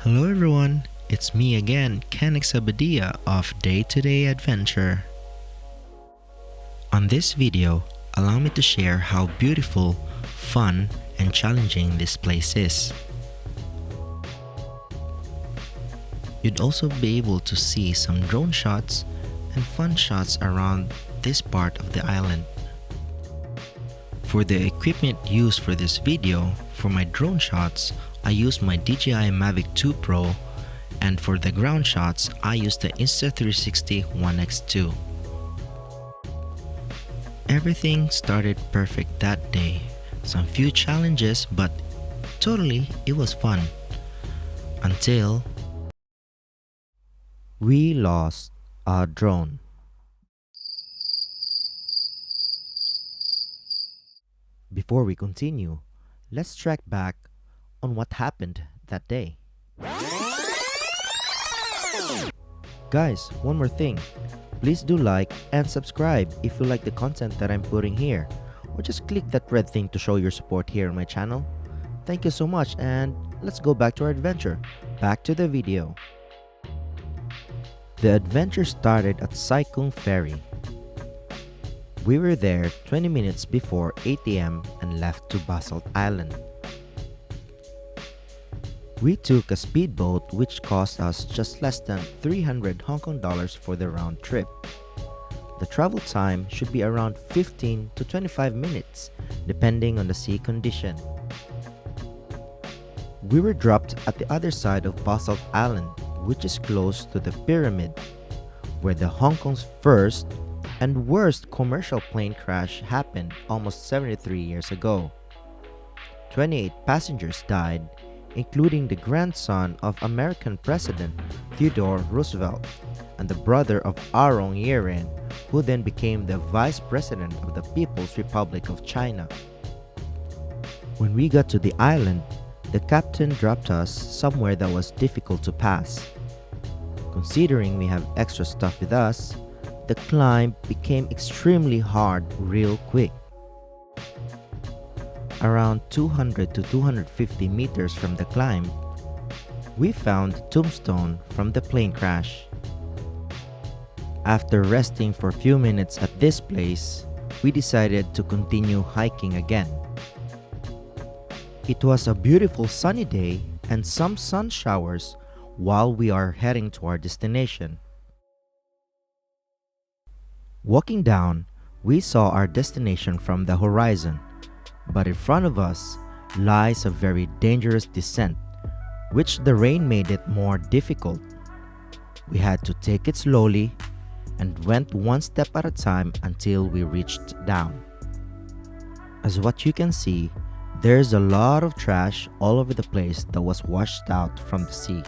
Hello everyone, it's me again, Kennex Abadia of Day-to-Day Adventure. On this video, allow me to share how beautiful, fun, and challenging this place is. You'd also be able to see some drone shots and fun shots around this part of the island. For the equipment used for this video, for my drone shots, I used my dji Mavic 2 Pro, and for the ground shots, I used the Insta360 1X2. Everything started perfect that day. Some few challenges, but totally it was fun. Until we lost our drone. Before we continue, let's track back on what happened that day. Guys, one more thing. Please do like and subscribe if you like the content that I'm putting here, or just click that red thing to show your support here on my channel. Thank you so much, and let's go back to our adventure. Back to the video. The adventure started at Sai Kung Ferry. We were there 20 minutes before 8 AM and left to Basalt Island. We took a speedboat which cost us just less than 300 Hong Kong dollars for the round trip. The travel time should be around 15 to 25 minutes depending on the sea condition. We were dropped at the other side of Basalt Island, which is close to the pyramid, where the Hong Kong's first and worst commercial plane crash happened almost 73 years ago. 28 passengers died, including the grandson of American President Theodore Roosevelt and the brother of Arong Yiren, who then became the Vice President of the People's Republic of China. When we got to the island, the captain dropped us somewhere that was difficult to pass. Considering we have extra stuff with us, the climb became extremely hard real quick. Around 200 to 250 meters from the climb, we found tombstone from the plane crash. After resting for a few minutes at this place, we decided to continue hiking again. It was a beautiful sunny day and some sun showers while we are heading to our destination. Walking down, we saw our destination from the horizon. But in front of us lies a very dangerous descent, which the rain made it more difficult. We had to take it slowly and went one step at a time until we reached down. As what you can see, there's a lot of trash all over the place that was washed out from the sea.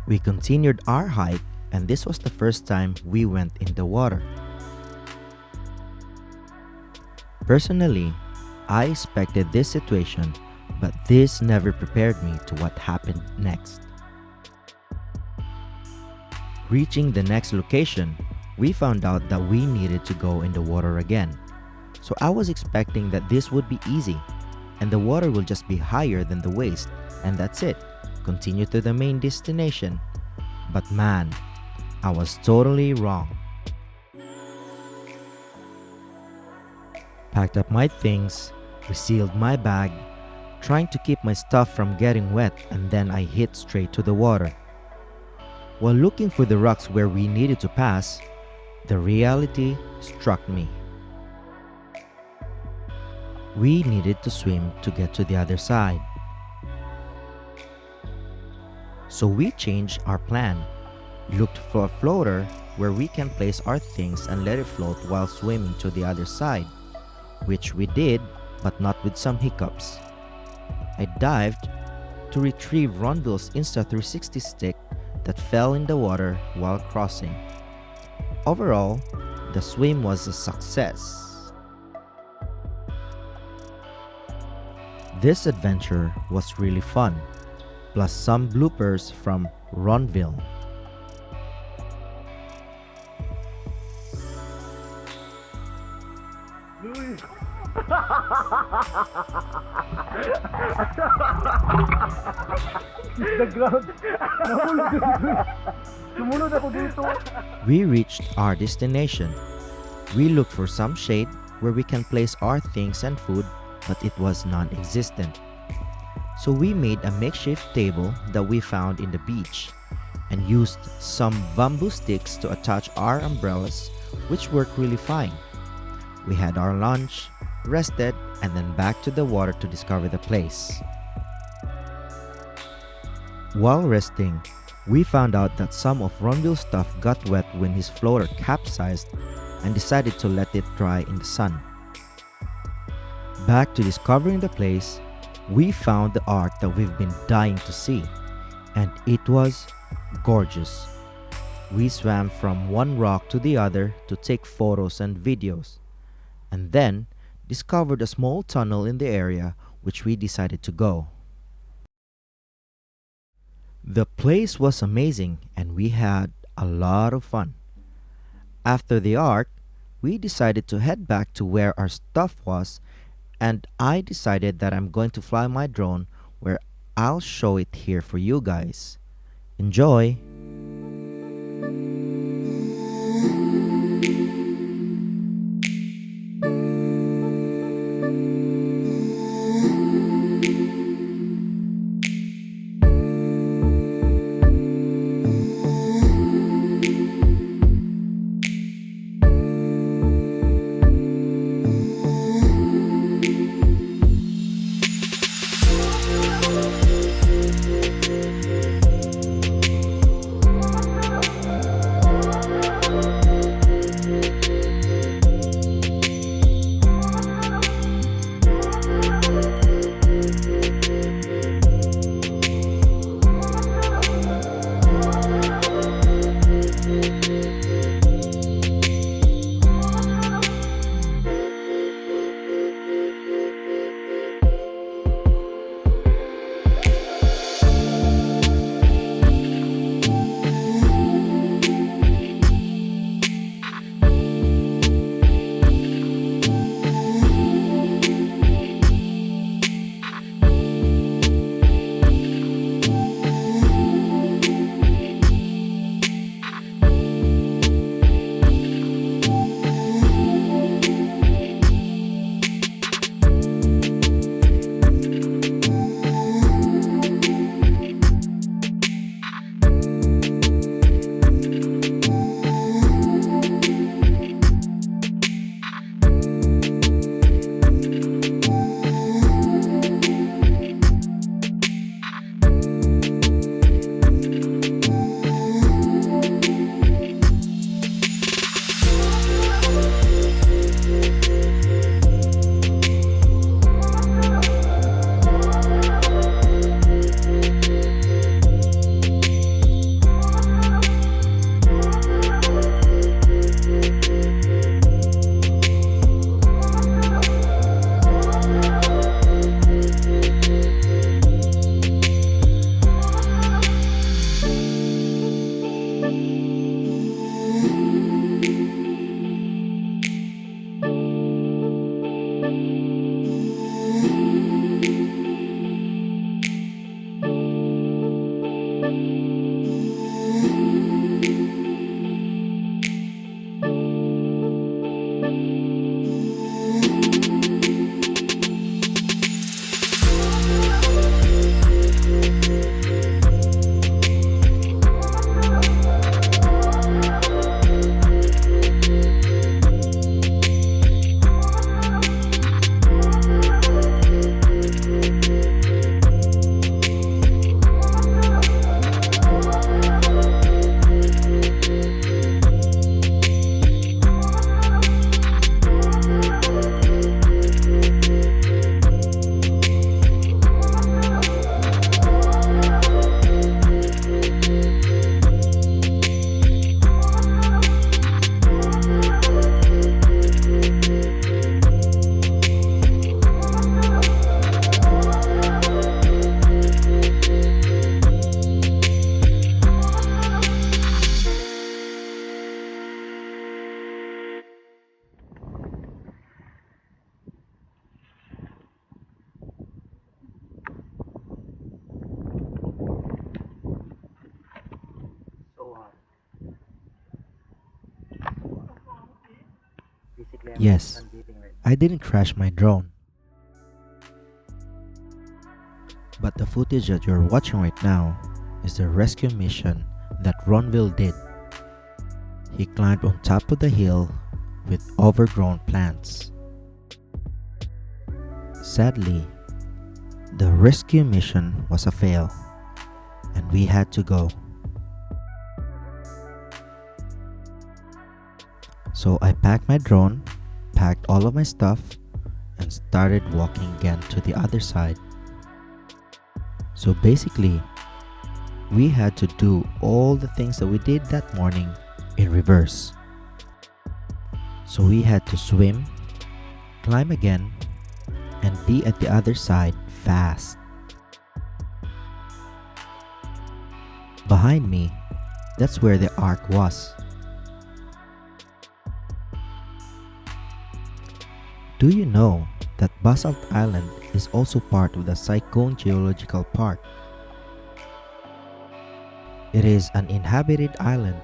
We continued our hike, and this was the first time we went in the water. Personally, I expected this situation, but this never prepared me to what happened next. Reaching the next location, we found out that we needed to go in the water again. So I was expecting that this would be easy, and the water will just be higher than the waist, and that's it. Continue to the main destination. But man, I was totally wrong. Packed up my things, resealed my bag, trying to keep my stuff from getting wet, and then I hit straight to the water. While looking for the rocks where we needed to pass, the reality struck me. We needed to swim to get to the other side. So we changed our plan, looked for a floater where we can place our things and let it float while swimming to the other side, which we did, but not with some hiccups. I dived to retrieve Ronville's Insta360 stick that fell in the water while crossing. Overall, the swim was a success. This adventure was really fun, plus some bloopers from Ronville. the ground. Nahulog dito. Sumunod ako dito. We reached our destination. We looked for some shade where we can place our things and food, but it was non-existent. So we made a makeshift table that we found in the beach and used some bamboo sticks to attach our umbrellas, which worked really fine. We had our lunch, rested, and then back to the water to discover the place. While resting, we found out that some of Ronville's stuff got wet when his floater capsized and decided to let it dry in the sun. Back to discovering the place, we found the art that we've been dying to see, and it was gorgeous. We swam from one rock to the other to take photos and videos, and then discovered a small tunnel in the area which we decided to go. The place was amazing and we had a lot of fun. After the art, we decided to head back to where our stuff was, and I decided that I'm going to fly my drone where I'll show it here for you guys. Enjoy! Yes, I didn't crash my drone. But the footage that you're watching right now is the rescue mission that Ronville did. He climbed on top of the hill with overgrown plants. Sadly, the rescue mission was a fail, and we had to go. So I packed my drone, packed all of my stuff, and started walking again to the other side. So basically, we had to do all the things that we did that morning in reverse. So we had to swim, climb again, and be at the other side fast. Behind me, that's where the ark was. Do you know that Basalt Island is also part of the Cyclone Geological Park? It is an inhabited island,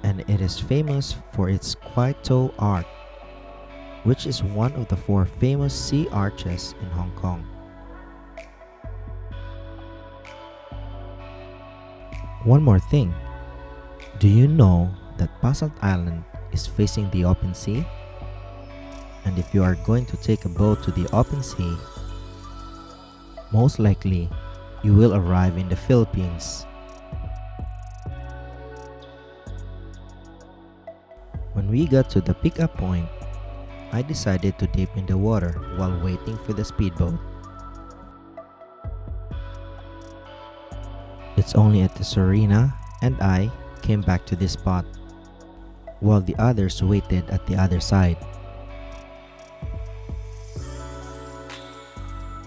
and it is famous for its quite tall arch, which is one of the 4 famous sea arches in Hong Kong. One more thing, do you know that Basalt Island is facing the open sea? And if you are going to take a boat to the open sea, most likely you will arrive in the Philippines. When we got to the pickup point, I decided to dip in the water while waiting for the speedboat. It's only at the Serena and I came back to this spot, while the others waited at the other side.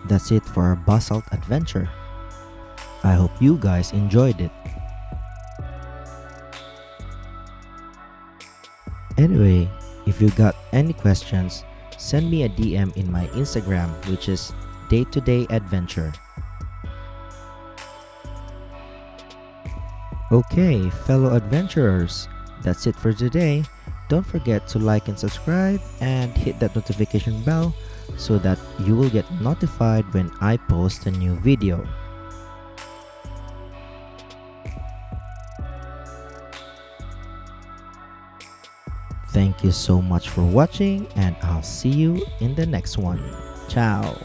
That's it for our Basalt adventure. I hope you guys enjoyed it. Anyway, if you got any questions, send me a DM in my Instagram, which is day-to-day adventure. Okay, fellow adventurers, that's it for today. Don't forget to like and subscribe and hit that notification bell so that you will get notified when I post a new video. Thank you so much for watching, and I'll see you in the next one. Ciao!